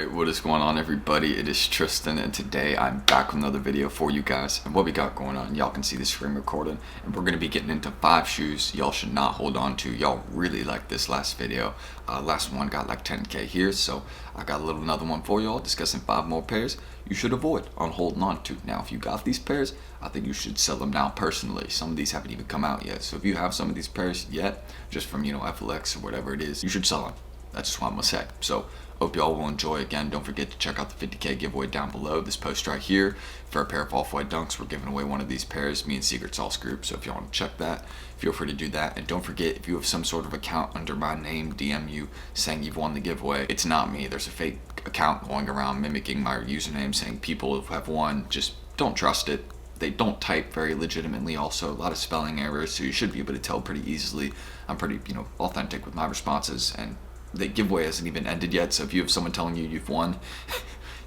Alright, what is going on everybody? It is Tristan and today I'm back with another video for you guys. And what we got going on, y'all can see the screen recording, and we're going to be getting into 5 shoes y'all should not hold on to. Y'all really liked this last video. Last one got like 10k here, so I got another one for y'all discussing 5 more pairs you should avoid on holding on to. Now if you got these pairs, I think you should sell them now personally. Some of these haven't even come out yet, so if you have some of these pairs yet, just from FLX or whatever it is, you should sell them. That's just what I'm gonna say. So hope y'all will enjoy. Again, don't forget to check out the 50k giveaway down below. This post right here for a pair of off-white dunks. We're giving away one of these pairs, me and Secret Sauce Group. So if y'all want to check that, feel free to do that. And don't forget, if you have some sort of account under my name, DM you saying you've won the giveaway. It's not me. There's a fake account going around mimicking my username saying people have won. Just don't trust it. They don't type very legitimately. Also, a lot of spelling errors, so you should be able to tell pretty easily. I'm pretty, authentic with my responses, and the giveaway hasn't even ended yet, so if you have someone telling you you've won,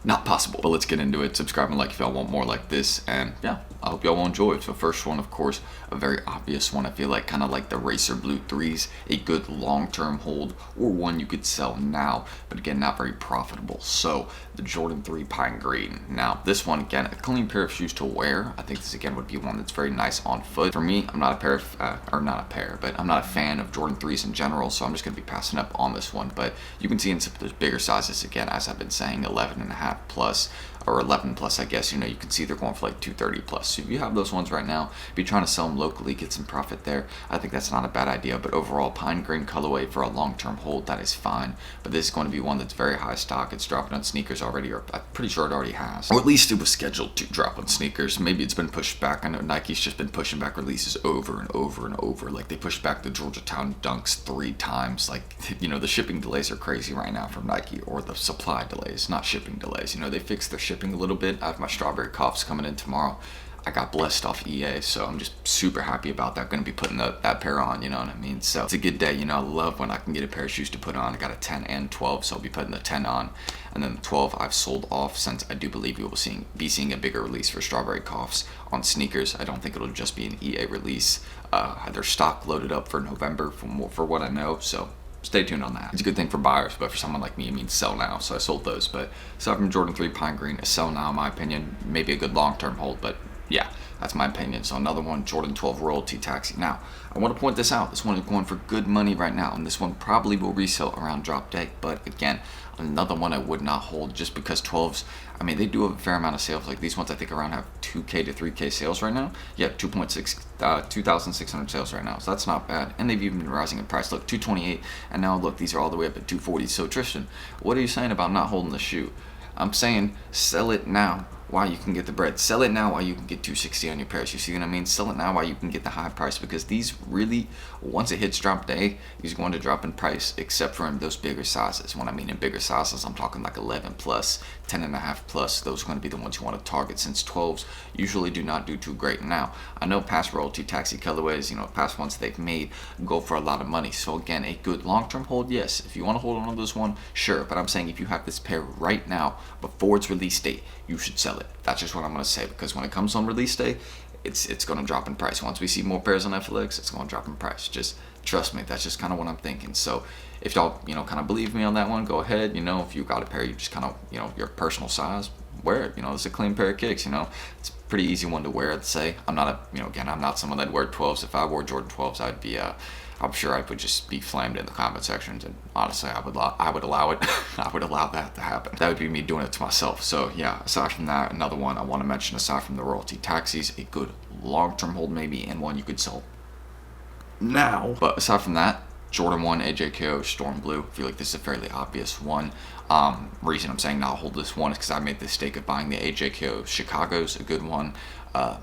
not possible. But let's get into it. Subscribe and like if y'all want more like this, and yeah, I hope y'all will enjoy it. So first one, of course, a very obvious one. I feel like kind of like the Racer Blue 3s, a good long-term hold, or one you could sell now, but again, not very profitable. So the Jordan 3 Pine Green. Now this one, again, a clean pair of shoes to wear. I think this again would be one that's very nice on foot. For me, I'm not a pair of, I'm not a fan of Jordan 3s in general, so I'm just gonna be passing up on this one. But you can see in some of those bigger sizes, again, as I've been saying, 11.5 plus or 11 plus, I guess, you can see they're going for like 230 plus. So if you have those ones right now, if you're trying to sell them locally, get some profit there, I think that's not a bad idea. But overall, pine green colorway for a long-term hold, that is fine. But this is going to be one that's very high stock. It's dropping on sneakers already, or I'm pretty sure it already has, or at least it was scheduled to drop on sneakers. Maybe it's been pushed back. I know Nike's just been pushing back releases over and over and over. Like they pushed back the Georgetown dunks 3 times. Like, the shipping delays are crazy right now from Nike, or the supply delays, not shipping delays. They fixed their shipping a little bit. I have my strawberry coughs coming in tomorrow. I got blessed off EA, so I'm just super happy about that. Going to be putting that pair on, you know what I mean? So it's a good day. I love when I can get a pair of shoes to put on. I got a 10 and 12, so I'll be putting the 10 on. And then the 12 I've sold off, since I do believe we will be seeing a bigger release for strawberry coughs on sneakers. I don't think it'll just be an EA release. Their stock loaded up for November for what I know, so stay tuned on that. It's a good thing for buyers, but for someone like me, it means sell now. So I sold those. But aside from Jordan 3 Pine Green, a sell now in my opinion. Maybe a good long-term hold, but yeah, that's my opinion. So another one, Jordan 12 Royalty Taxi. Now, I want to point this out. This one is going for good money right now, and this one probably will resell around drop day. But again, another one I would not hold, just because 12s, they do have a fair amount of sales. Like these ones, I think around have 2k to 3k sales right now. Yeah, 2,600 sales right now. So that's not bad. And they've even been rising in price. Look, 228, and now look, these are all the way up at 240. So Tristan, what are you saying about not holding the shoe? I'm saying sell it now while you can get the bread. Sell it now while you can get 260 on your pairs. You see what I mean? Sell it now while you can get the high price, because these really, once it hits drop day, these are going to drop in price, except for in those bigger sizes. When I mean in bigger sizes, I'm talking like 11 plus, 10.5 plus. Those are going to be the ones you want to target, since 12s usually do not do too great. Now, I know past Royalty Taxi colorways, past ones they've made go for a lot of money. So again, a good long-term hold, yes. If you want to hold on to this one, sure. But I'm saying if you have this pair right now, before its release date, you should sell it. That's just what I'm going to say, because when it comes on release day, it's going to drop in price. Once we see more pairs on FLX, it's going to drop in price. Just trust me. That's just kind of what I'm thinking. So if y'all, kind of believe me on that one, go ahead. If you got a pair, you just kind of, your personal size, wear it. It's a clean pair of kicks. It's a pretty easy one to wear, I'd say. I'm not I'm not someone that'd wear 12s. If I wore Jordan 12s, I'd be, I'm sure I would just be flamed in the comment sections, and honestly, I would allow it. I would allow that to happen. That would be me doing it to myself. So yeah, aside from that, another one I want to mention, aside from the Royalty Taxis, a good long-term hold maybe, and one you could sell now. But aside from that, Jordan 1 AJKO Storm Blue. I feel like this is a fairly obvious one. Reason I'm saying not hold this one is because I made the mistake of buying the AJKO Chicago's a good one. A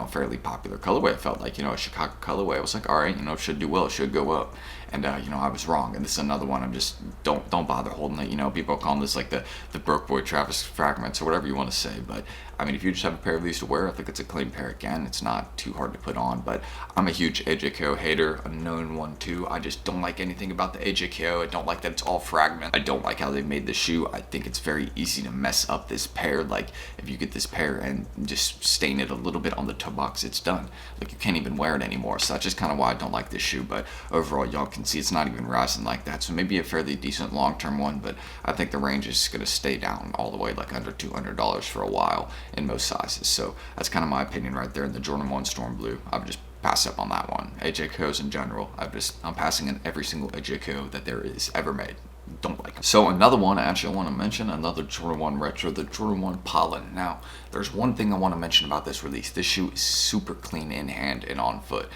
fairly popular colorway. I felt like, a Chicago colorway. I was like, all right, it should do well, it should go up. And, I was wrong. And this is another one. I'm just, don't bother holding it. People are calling this like the Broke Boy Travis fragments or whatever you want to say. But, if you just have a pair of these to wear, I think it's a clean pair. Again, it's not too hard to put on. But I'm a huge AJKO hater, a known one too. I just don't like anything about the AJKO. I don't like that it's all fragment. I don't like how they made the shoe. I think it's very easy to mess up this pair. Like, if you get this pair and just stain it a a little bit on the toe box, it's done. Like, you can't even wear it anymore. So that's just kind of why I don't like this shoe. But overall, y'all can see it's not even rising like that. So maybe a fairly decent long-term one, but I think the range is going to stay down all the way, like under $200 for a while in most sizes. So that's kind of my opinion right there. In the Jordan 1 Storm Blue, I would just pass up on that one. AJKOs in general, I'm passing in every single AJKO that there is ever made. Don't like them. So another one, actually, I want to mention another Jordan 1 retro, the Jordan 1 Pollen. Now, there's one thing I want to mention about this release. This shoe is super clean in hand and on foot.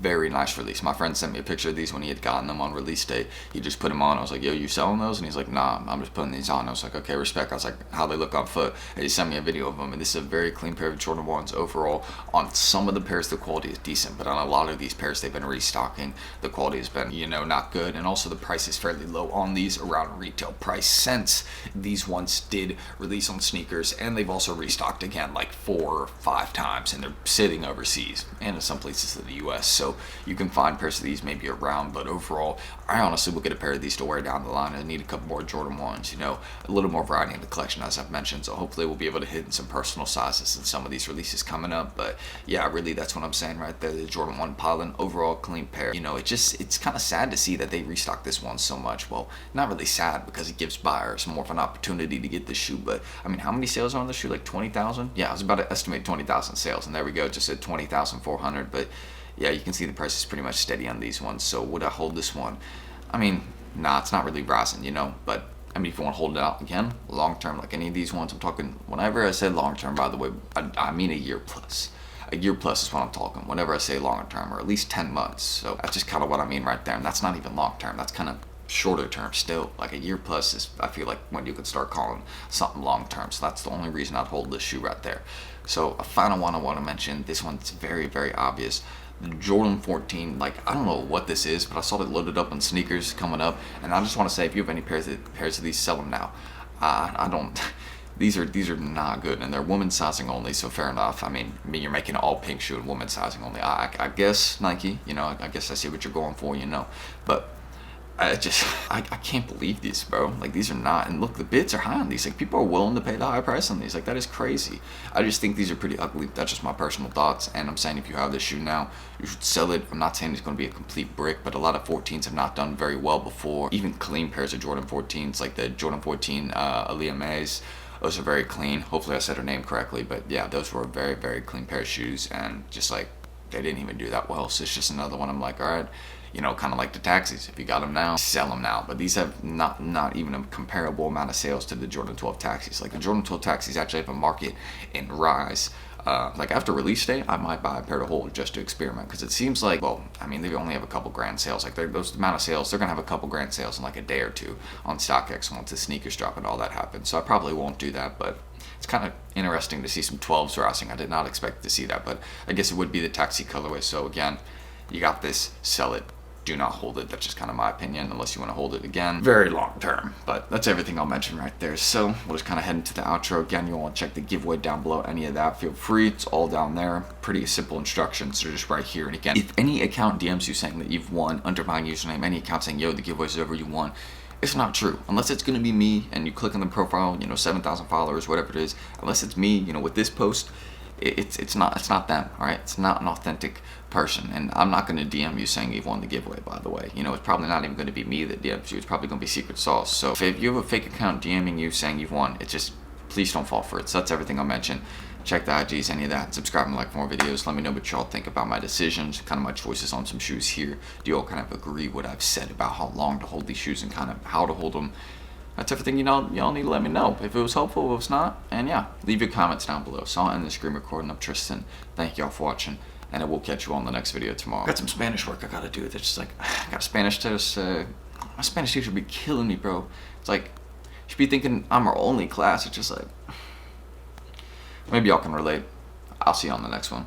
Very nice release. My friend sent me a picture of these when he had gotten them on release day. He just put them on. I was like, yo, you selling those? And he's like, nah, I'm just putting these on. I was like, okay, respect. I was like, how they look on foot. And he sent me a video of them. And this is a very clean pair of Jordan 1s overall. On some of the pairs, the quality is decent. But on a lot of these pairs, they've been restocking. The quality has been, not good. And also the price is fairly low on these, around retail price, since these ones did release on sneakers. And they've also restocked again like 4 or 5 times. And they're sitting overseas and in some places in the US. So you can find pairs of these maybe around, but overall, I honestly will get a pair of these to wear down the line. I need a couple more Jordan 1s, a little more variety in the collection, as I've mentioned. So hopefully we'll be able to hit in some personal sizes in some of these releases coming up. But yeah, really, that's what I'm saying right there. The Jordan 1 Pollen, overall clean pair. It's kind of sad to see that they restock this one so much. Well, not really sad, because it gives buyers more of an opportunity to get this shoe. But I mean, how many sales are on the shoe? Like 20,000? Yeah, I was about to estimate 20,000 sales, and there we go, just at 20,400. But yeah, you can see the price is pretty much steady on these ones. So would I hold this one? I mean, nah, it's not really rising, but I mean, if you want to hold it out again, long term, like any of these ones, I'm talking, whenever I say long term, by the way, I mean a year plus. A year plus is what I'm talking whenever I say long term, or at least 10 months. So that's just kind of what I mean right there. And that's not even long term. That's kind of shorter term still. Like a year plus is, I feel like, when you could start calling something long term. So that's the only reason I'd hold this shoe right there. So a final one I want to mention, this one's very, very obvious. The Jordan 14, like, I don't know what this is, but I saw it loaded up on sneakers coming up, and I just want to say, if you have any pairs of these, sell them now. I don't. These are not good, and they're women's sizing only, so fair enough. I mean, you're making an all pink shoe and women's sizing only. I guess Nike, I guess I see what you're going for, but I can't believe these, bro. Like, these are not, and look, the bids are high on these. Like, people are willing to pay the high price on these. Like, that is crazy. I just think these are pretty ugly. That's just my personal thoughts, and I'm saying if you have this shoe now, you should sell it. I'm not saying it's going to be a complete brick, but a lot of 14s have not done very well before. Even clean pairs of Jordan 14s, like the Jordan 14 Aaliyah Mays, those are very clean. Hopefully I said her name correctly, but yeah, those were a very, very clean pair of shoes, and just like, they didn't even do that well. So it's just another one. I'm like, all right, kind of like the taxis. If you got them now, sell them now. But these have not even a comparable amount of sales to the Jordan 12 taxis. Like, the Jordan 12 taxis actually have a market in rise. Like, after release day, I might buy a pair to hold just to experiment, because it seems like, well, I mean, they only have a couple grand sales. Like, those amount of sales, they're gonna have a couple grand sales in like a day or two on StockX once the sneakers drop and all that happens. So I probably won't do that, but it's kind of interesting to see some 12s rising. I did not expect to see that, but I guess it would be the taxi colorway. So again, you got this, sell it. Do not hold it. That's just kind of my opinion, unless you want to hold it again. Very long term. But that's everything I'll mention right there. So we'll just kind of head into the outro. Again, you want to check the giveaway down below. Any of that, feel free. It's all down there. Pretty simple instructions. They're just right here. And again, if any account DMs you saying that you've won under my username, any account saying, yo, the giveaway's over, you won, it's not true. Unless it's going to be me and you click on the profile, 7,000 followers, whatever it is. Unless it's me, with this post, it's not them, all right? It's not an authentic person, and I'm not going to DM you saying you've won the giveaway, by the way. It's probably not even going to be me that DMs you. It's probably going to be secret sauce. So if you have a fake account DMing you saying you've won, it's just, please don't fall for it. So that's everything I'll mention. Check the IGs, any of that. Subscribe and like more videos. Let me know what y'all think about my decisions, kind of my choices on some shoes here. Do y'all kind of agree what I've said about how long to hold these shoes and kind of how to hold them? That's everything y'all need to let me know. If it was helpful, if it's not, and yeah, leave your comments down below. So I'll end the screen recording. I'm Tristan. Thank y'all for watching, and I will catch you on the next video tomorrow. Got some Spanish work I gotta do. It's just like, I got a Spanish test. My Spanish teacher be killing me, bro. It's like, you should be thinking I'm our only class. It's just like, maybe y'all can relate. I'll see you on the next one.